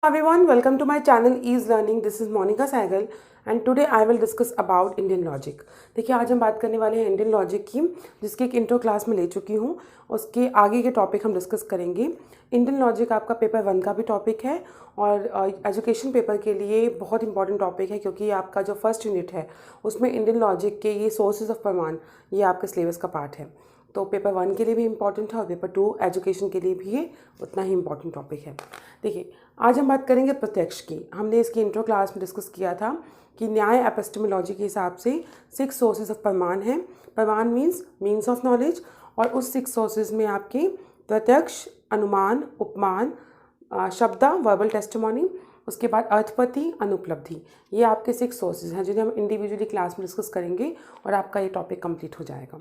Everyone, welcome to my channel Ease Learning. This is Monica Saigal and today I will discuss about Indian Logic. देखिए आज हम बात करने वाले हैं इंडियन लॉजिक की, जिसकी एक इंट्रो क्लास में ले चुकी हूँ। उसके आगे के टॉपिक हम डिस्कस करेंगे। इंडियन लॉजिक आपका पेपर 1 का भी टॉपिक है और एजुकेशन पेपर के लिए बहुत इंपॉर्टेंट टॉपिक है, क्योंकि आपका जो फर्स्ट यूनिट है उसमें इंडियन लॉजिक के ये सोर्सेज ऑफ प्रमाण ये आपके सिलेबस का पार्ट है। तो पेपर 1 के लिए भी इम्पॉर्टेंट है और पेपर 2 एजुकेशन के लिए भी ये उतना ही इम्पॉर्टेंट टॉपिक है। देखिए आज हम बात करेंगे प्रत्यक्ष की। हमने इसकी इंट्रो क्लास में डिस्कस किया था कि न्याय एपिस्टेमोलॉजी के हिसाब से 6 सोर्सेज ऑफ प्रमाण हैं। प्रमाण मीन्स ऑफ नॉलेज, और उस 6 सोर्सेज में आपके प्रत्यक्ष, अनुमान, उपमान, शब्दा वर्बल टेस्टिमोनी, उसके बाद अर्थपति, अनुपलब्धि, ये आपके 6 सोर्सेज हैं जिन्हें हम इंडिविजुअली क्लास में डिस्कस करेंगे और आपका ये टॉपिक कंप्लीट हो जाएगा।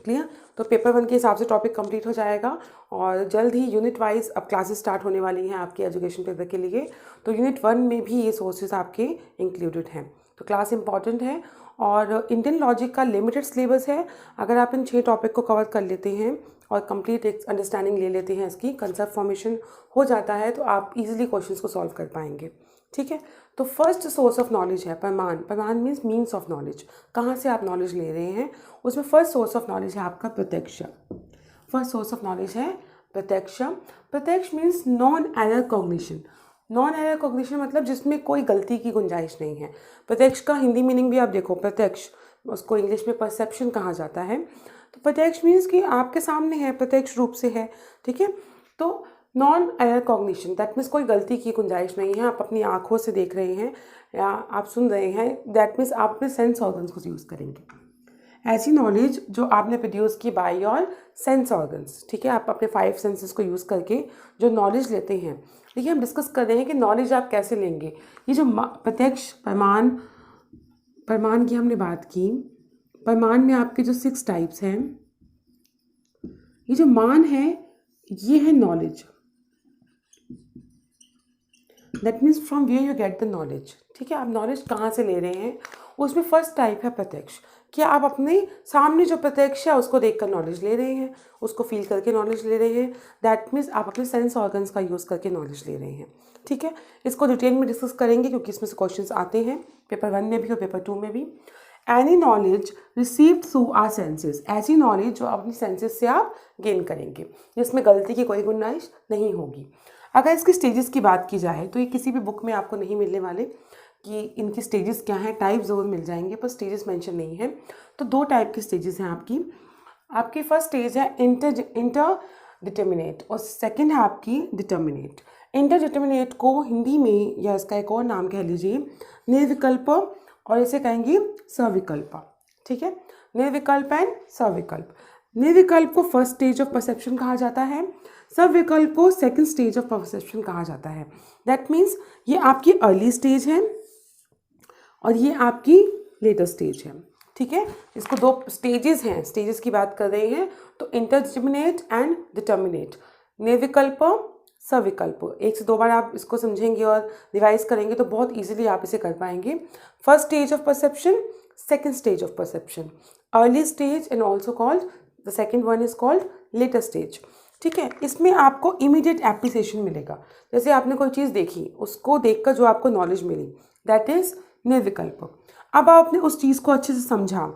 क्लियर? तो पेपर 1 के हिसाब से टॉपिक कंप्लीट हो जाएगा और जल्द ही यूनिट वाइज अब क्लासेस स्टार्ट होने वाली हैं आपके एजुकेशन पेपर के लिए। तो यूनिट 1 में भी ये सोर्सेज आपके इंक्लूडेड हैं। तो क्लास इंपॉर्टेंट है और इंडियन लॉजिक का लिमिटेड सिलेबस है। अगर आप इन 6 टॉपिक को कवर कर लेते हैं और कंप्लीट एक अंडरस्टैंडिंग ले लेते हैं, इसकी कंसेप्ट फॉर्मेशन हो जाता है, तो आप इजीली क्वेश्चंस को सॉल्व कर पाएंगे। ठीक है, तो फर्स्ट सोर्स ऑफ नॉलेज है प्रमाण। प्रमाण मीन्स ऑफ नॉलेज, कहाँ से आप नॉलेज ले रहे हैं। उसमें फर्स्ट सोर्स ऑफ नॉलेज है आपका प्रत्यक्ष। फर्स्ट सोर्स ऑफ नॉलेज है प्रत्यक्ष। प्रत्यक्ष means non error cognition. Non error cognition मतलब जिसमें कोई गलती की गुंजाइश नहीं है। प्रत्यक्ष का हिंदी मीनिंग भी आप देखो, प्रत्यक्ष, उसको इंग्लिश में परसेप्शन कहा जाता है। तो प्रत्यक्ष मीन्स कि आपके सामने है, प्रत्यक्ष रूप से है। ठीक है, तो non error cognition that means कोई गलती की गुंजाइश नहीं है। आप अपनी आंखों से देख रहे हैं या आप सुन रहे हैं, दैट मीन्स आप अपने सेंस ऑर्गन्स को यूज़ करेंगे। ऐसी नॉलेज जो आपने प्रोड्यूस की बाय योर सेंस ऑर्गन्स। ठीक है, आप अपने 5 सेंसेस को यूज़ करके जो नॉलेज लेते हैं। देखिए हम डिस्कस कर रहे हैं कि नॉलेज आप कैसे लेंगे। ये जो प्रत्यक्ष, प्रमाण की हमने बात की। प्रमाण में आपके जो 6 टाइप्स हैं, ये जो मान है ये है knowledge, that means from where you get the knowledge. ठीक है, आप नॉलेज कहाँ से ले रहे हैं। उसमें फर्स्ट टाइप है प्रत्यक्ष, कि आप अपने सामने जो प्रत्यक्ष है उसको देखकर नॉलेज ले रहे हैं, उसको फील करके नॉलेज ले रहे हैं। दैट मीन्स आप अपने सेंस ऑर्गन्स का यूज़ करके नॉलेज ले रहे हैं। ठीक है, इसको डिटेल में डिस्कस करेंगे क्योंकि इसमें से क्वेश्चंस आते हैं पेपर 1 में भी और पेपर 2 में भी। Any knowledge received through are senses, ऐसी नॉलेज जो अपनी सेंसेस से आप गेन करेंगे, जिसमें गलती की कोई गुंजाइश नहीं होगी। अगर इसकी स्टेजेस की बात की जाए तो ये किसी भी बुक में आपको नहीं मिलने वाले कि इनकी स्टेजेस क्या हैं। टाइप ज़रूर मिल जाएंगे पर स्टेजेस मेंशन नहीं है। तो 2 टाइप की स्टेजेस हैं आपकी फर्स्ट स्टेज है इंटर डिटर्मिनेट और सेकंड है आपकी डिटर्मिनेट। इंटर डिटर्मिनेट को हिंदी में या इसका एक और नाम कह लीजिए निर्विकल्प, और इसे कहेंगे सविकल्प। ठीक है, निर्विकल्प एंड सविकल्प। निर्विकल्प को फर्स्ट स्टेज ऑफ परसेप्शन कहा जाता है, सविकल्प को सेकंड स्टेज ऑफ परसेप्शन कहा जाता है। दैट मीन्स ये आपकी अर्ली स्टेज है और ये आपकी लेटर स्टेज है। ठीक है, इसको 2 स्टेजेस हैं, स्टेजेस की बात कर रहे हैं। तो इंटरडिटर्मिनेट एंड डिटर्मिनेट, निर्विकल्प, सविकल्प। 1 से 2 बार आप इसको समझेंगे और रिवाइज करेंगे तो बहुत इजीली आप इसे कर पाएंगे। First stage of perception, second stage of perception, early stage and also called the second one is called later stage. ठीक है, इसमें आपको इमीडिएट एप्रिसिएशन मिलेगा। जैसे आपने कोई चीज़ देखी, उसको देखकर जो आपको नॉलेज मिली, दैट इज निर्विकल्प। अब आपने उस चीज़ को अच्छे से समझा,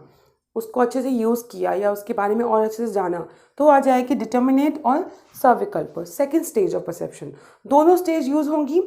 उसको अच्छे से यूज़ किया या उसके बारे में और अच्छे से जाना, तो आ जाएगी डिटर्मिनेट और सविकल्प, सेकंड स्टेज ऑफ परसेप्शन। दोनों स्टेज यूज़ होंगी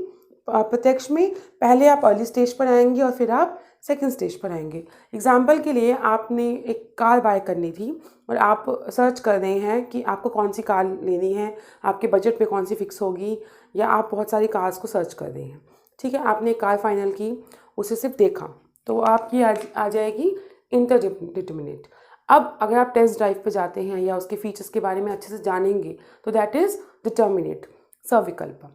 प्रत्यक्ष में। पहले आप अर्ली स्टेज पर आएंगे और फिर आप सेकंड स्टेज पर आएंगे। एग्जाम्पल के लिए आपने एक कार बाय करनी थी और आप सर्च कर रहे हैं कि आपको कौन सी कार लेनी है, आपके बजट में कौन सी फिक्स होगी, या आप बहुत सारी कार्स को सर्च कर रहे हैं। ठीक है, आपने एक कार फाइनल की, उसे सिर्फ देखा, तो आपकी आ जाएगी इंटर डिटर्मिनेट। अब अगर आप टेस्ट ड्राइव पे जाते हैं या उसके फीचर्स के बारे में अच्छे से जानेंगे तो दैट इज डिटर्मिनेट, सविकल्प।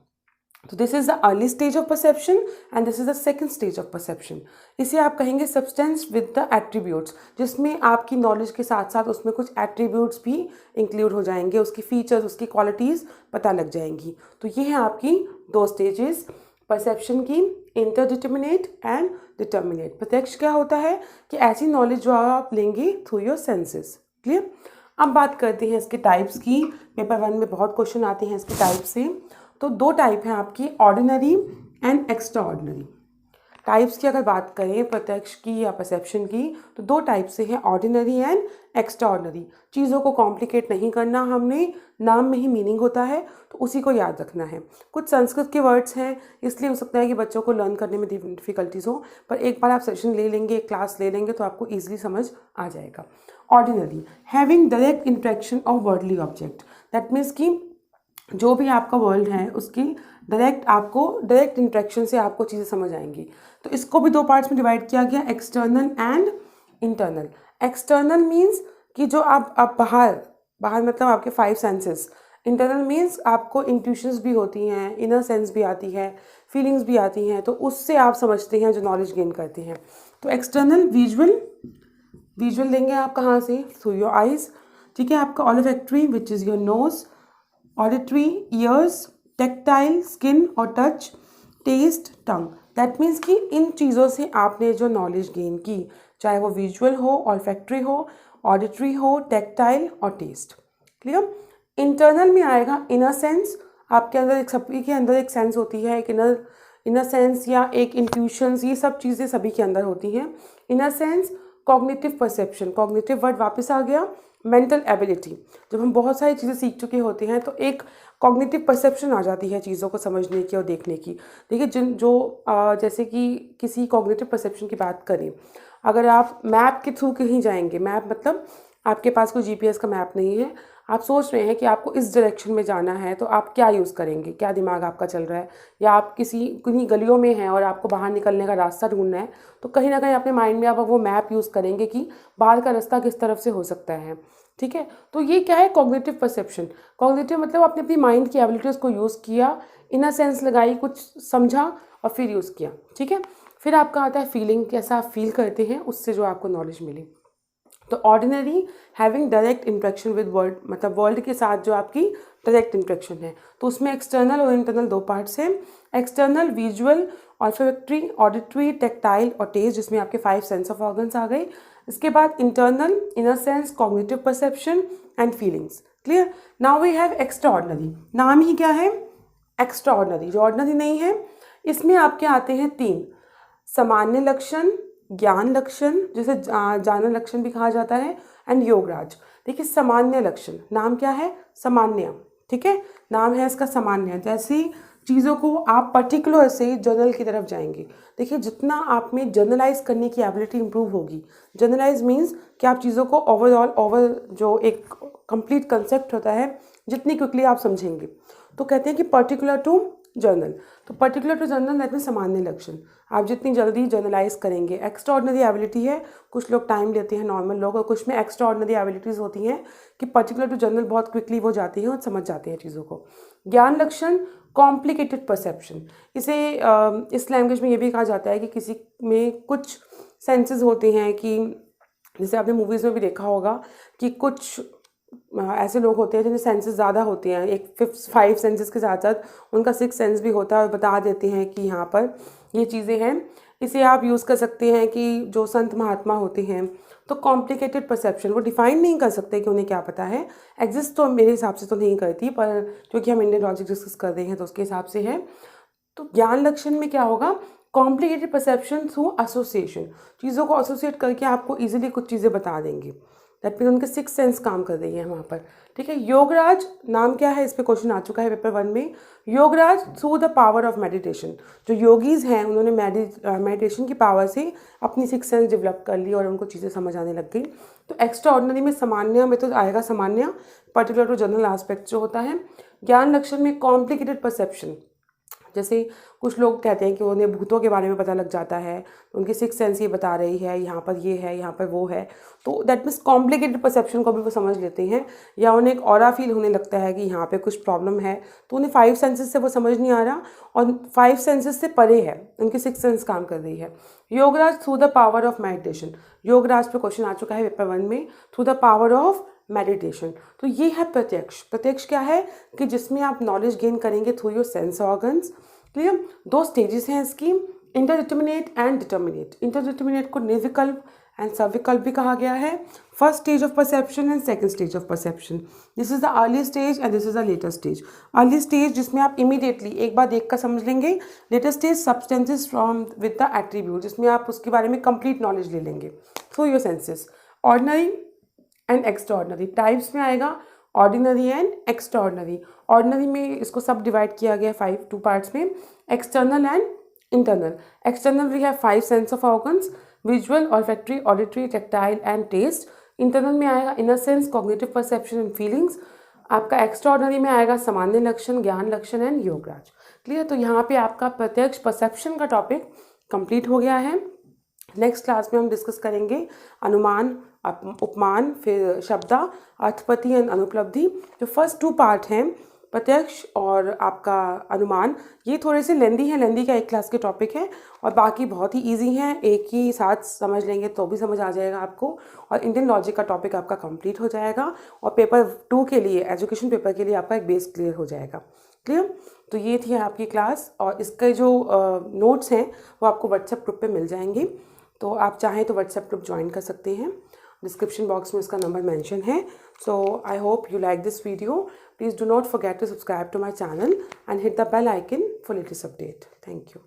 तो this is the early stage of perception and this is the second stage of perception. इसे आप कहेंगे सब्सटेंस विद द एट्रीब्यूट्स, जिसमें आपकी नॉलेज के साथ साथ उसमें कुछ एट्रीब्यूट्स भी इंक्लूड हो जाएंगे, उसकी फीचर्स, उसकी क्वालिटीज़ पता लग जाएंगी। तो ये है आपकी 2 स्टेजेस परसेप्शन की, इंटरडिटर्मिनेट एंड डिटर्मिनेट। प्रत्यक्ष क्या होता है कि ऐसी नॉलेज जो आप लेंगे थ्रू योर सेंसेस। क्लियर? अब बात करते हैं इसके टाइप्स की। पेपर 1 में बहुत क्वेश्चन आते हैं इसके टाइप से। तो दो टाइप हैं आपकी, ordinary and extra ordinary. Types की अगर बात करें प्रत्यक्ष की या परसेप्शन की, तो दो टाइप से है, ऑर्डिनरी एंड एक्स्ट्रा ऑर्डिनरी। चीज़ों को कॉम्प्लिकेट नहीं करना हमने, नाम में ही मीनिंग होता है, तो उसी को याद रखना है। कुछ संस्कृत के वर्ड्स हैं, इसलिए हो सकता है कि बच्चों को लर्न करने में डिफ़िकल्टीज हो, पर एक बार आप सेशन ले लेंगे, एक क्लास ले लेंगे, तो आपको ईजिली समझ आ जाएगा। Ordinary, having direct interaction of worldly object, that means कि जो भी आपका वर्ल्ड है उसकी डायरेक्ट इंट्रैक्शन से आपको चीज़ें समझ आएंगी। तो इसको भी दो पार्ट्स में डिवाइड किया गया, external and internal. External means कि जो आप बाहर मतलब आपके 5 सेंसेस। इंटरनल मीन्स आपको इंट्यूशंस भी होती हैं, इनर सेंस भी आती है, फीलिंग्स भी आती हैं, तो उससे आप समझते हैं, जो नॉलेज गेन करते हैं। तो एक्सटर्नल विजुअल लेंगे आप कहाँ से, थ्रू योर आइज, ठीक है। आपका olfactory which is your nose, auditory ears, tactile skin और touch, taste tongue. That means कि इन चीज़ों से आपने जो नॉलेज गेन की, चाहे वो विजुअल हो, ऑल्फैक्टरी हो, ऑडिटरी हो, टेक्टाइल और टेस्ट। क्लियर। इंटरनल में आएगा इनर सेंस। आपके अंदर सभी के अंदर एक सेंस होती है, एक इनर सेंस या एक इंट्यूशंस, ये सब चीज़ें सभी के अंदर होती हैं। Inner sense, cognitive perception, cognitive word वापस आ गया, मेंटल एबिलिटी। जब हम बहुत सारी चीज़ें सीख चुके होते हैं तो एक कॉग्निटिव परसेप्शन आ जाती है चीज़ों को समझने की और देखने की। देखिए जैसे कि किसी कॉग्निटिव परसेप्शन की बात करें, अगर आप मैप के थ्रू कहीं जाएंगे, मैप मतलब आपके पास कोई जीपीएस का मैप नहीं है, आप सोच रहे हैं कि आपको इस डायरेक्शन में जाना है, तो आप क्या यूज़ करेंगे, क्या दिमाग आपका चल रहा है, या आप किन्हीं गलियों में हैं और आपको बाहर निकलने का रास्ता ढूंढना है, तो कहीं ना कहीं अपने माइंड में आप वो मैप यूज़ करेंगे कि बाहर का रास्ता किस तरफ से हो सकता है, ठीक है। तो ये क्या है, कॉग्निटिव परसेप्शन। कॉग्निटिव मतलब आपने अपनी माइंड की एबिलिटीज़ को यूज़ किया, इनर सेंस लगाई, कुछ समझा और फिर यूज़ किया, ठीक है। फिर आपका आता है फीलिंग, कैसा आप फील करते हैं, उससे जो आपको नॉलेज मिली। तो ordinary, having direct interaction with world, मतलब वर्ल्ड के साथ जो आपकी डायरेक्ट इंट्रैक्शन है, तो उसमें एक्सटर्नल और इंटरनल दो पार्ट्स हैं। External visual, olfactory, auditory, tactile और टेस्ट, जिसमें आपके 5 सेंस ऑफ ऑर्गन्स आ गए। इसके बाद internal, inner sense, cognitive perception and feelings. Clear. Now we have extraordinary. नाम ही क्या है, एक्स्ट्रा ऑर्डिनरी। जो ऑर्डिनरी नहीं है, इसमें आपके आते हैं 3, सामान्य लक्षण, ज्ञान लक्षण, जिसे जानन लक्षण भी कहा जाता है, एंड योगराज। देखिए सामान्य लक्षण, नाम क्या है, सामान्य, ठीक है, नाम है इसका सामान्य। जैसे चीज़ों को आप पर्टिकुलर से जनरल की तरफ जाएंगे। देखिए जितना आप में जनरलाइज करने की एबिलिटी इंप्रूव होगी, जनरलाइज मीन्स कि आप चीज़ों को ओवर जो एक कंप्लीट कंसेप्ट होता है, जितनी क्विकली आप समझेंगे, तो कहते हैं कि पर्टिकुलर टू जर्नल। तो particular to general that mean सामान्य लक्षण, आप जितनी जल्दी जर्नलाइज करेंगे। एक्स्ट्रा ऑर्डिनरी एबिलिटी है, कुछ लोग टाइम लेते हैं नॉर्मल लोग, और कुछ में एक्स्ट्रा ऑर्डिनरी एबिलिटीज़ होती हैं कि पर्टिकुलर टू जर्नल बहुत क्विकली वो जाते हैं और समझ जाते हैं चीज़ों को। ज्ञान लक्षण, कॉम्प्लिकेटेड परसेप्शन। इसे इस लैंग्वेज में ये भी कहा जाता है कि किसी में कुछ सेंसेस होते हैं कि जैसे आपने मूवीज़ में भी देखा होगा कि कुछ ऐसे लोग होते हैं जिन्हें सेंसेस ज़्यादा होते हैं, एक 5 सेंसेस के साथ साथ उनका 6 सेंस भी होता है, और बता देते हैं कि यहाँ पर ये चीज़ें हैं। इसे आप यूज़ कर सकते हैं कि जो संत महात्मा होते हैं, तो कॉम्प्लिकेटेड परसेप्शन, वो डिफाइन नहीं कर सकते कि उन्हें क्या पता है, एग्जिस्ट तो मेरे हिसाब से तो नहीं करती, पर क्योंकि हम इंडियन लॉजिक डिस्कस कर रहे हैं तो उसके हिसाब से है। तो ज्ञान लक्षण में क्या होगा, कॉम्प्लिकेटेड परसेप्शन थ्रू एसोसिएशन, चीज़ों को एसोसिएट करके आपको ईजिली कुछ चीज़ें बता देंगे। दैट मीन उनके 6 सेंस काम कर रही है वहाँ पर, ठीक है। योगराज, नाम क्या है, इस पर क्वेश्चन आ चुका है पेपर 1 में। Yograj through the power of meditation, जो योगीज हैं उन्होंने मेडिटेशन की पावर से अपनी 6 सेंस डेवलप कर ली और उनको चीज़ें समझ आने लग गई। तो एक्स्ट्रा ऑर्डिनरी में सामान्य में तो आएगा सामान्य, पर्टिकुलर टू जनरल एस्पेक्ट जो होता है। ज्ञान लक्षण में कॉम्प्लिकेटेड परसेप्शन, जैसे कुछ लोग कहते हैं कि उन्हें भूतों के बारे में पता लग जाता है, उनकी 6 सेंस ये बता रही है, यहाँ पर ये है, यहाँ पर वो है, तो दैट मीन्स कॉम्प्लिकेटेड परसेप्शन को भी वो समझ लेते हैं। या उन्हें एक ऑरा फील होने लगता है कि यहाँ पे कुछ प्रॉब्लम है, तो उन्हें 5 सेंसेस से वो समझ नहीं आ रहा और 5 सेंसेस से परे है, उनकी 6 सेंस काम कर रही है। Yograj through the power of meditation, Yograj पे क्वेश्चन आ चुका है पेपर 1 में, through the power of meditation. तो ये है प्रत्यक्ष। प्रत्यक्ष क्या है कि जिसमें आप नॉलेज गेन करेंगे through your sense organs. Clear. 2 stages हैं इसकी, इंटरडिटर्मिनेट एंड डिटर्मिनेट। इंटरडिटर्मिनेट को निर्विकल्प एंड सविकल्प भी कहा गया है first stage of perception and second stage of perception. This is the early stage and this is the later stage. Early stage जिसमें आप इमीडिएटली एक बार देख कर समझ लेंगे. Later stage substances from with the attribute, जिसमें आप उसके बारे में कंप्लीट नॉलेज ले लेंगे through your senses. Ordinary and extraordinary types में आएगा ऑर्डिनरी एंड एक्स्ट्राऑर्डिनरी. ऑर्डिनरी में इसको सब डिवाइड किया गया टू पार्ट्स में, external and internal. External we have 5 sense of organs, visual, olfactory, auditory, tactile and taste. Internal में आएगा inner sense, cognitive perception and feelings. आपका एक्स्ट्राऑर्डिनरी में आएगा सामान्य लक्षण, ज्ञान लक्षण एंड योगराज. क्लियर. तो यहाँ पे आपका प्रत्यक्ष परसेप्शन का टॉपिक कंप्लीट हो गया है. नेक्स्ट क्लास में हम डिस्कस करेंगे अनुमान, उपमान, फिर शब्दा, अर्थपति एंड अनुपलब्धि. जो फर्स्ट 2 पार्ट हैं प्रत्यक्ष और आपका अनुमान, ये थोड़े से लेंदी हैं. लेंदी का एक क्लास के टॉपिक है और बाकी बहुत ही इजी हैं. एक ही साथ समझ लेंगे तो भी समझ आ जाएगा आपको. और इंडियन लॉजिक का टॉपिक आपका कंप्लीट हो जाएगा और पेपर 2 के लिए, एजुकेशन पेपर के लिए आपका एक बेस क्लियर हो जाएगा. क्लियर. तो ये थी आपकी क्लास और इसके जो नोट्स हैं वो आपको व्हाट्सएप ग्रुप पे मिल जाएंगे. तो आप चाहें तो व्हाट्सएप ग्रुप ज्वाइन कर सकते हैं. डिस्क्रिप्शन बॉक्स में इसका नंबर मेंशन है. So I hope you like this video. Please do not forget to subscribe to my channel and hit the bell icon for latest update. Thank you.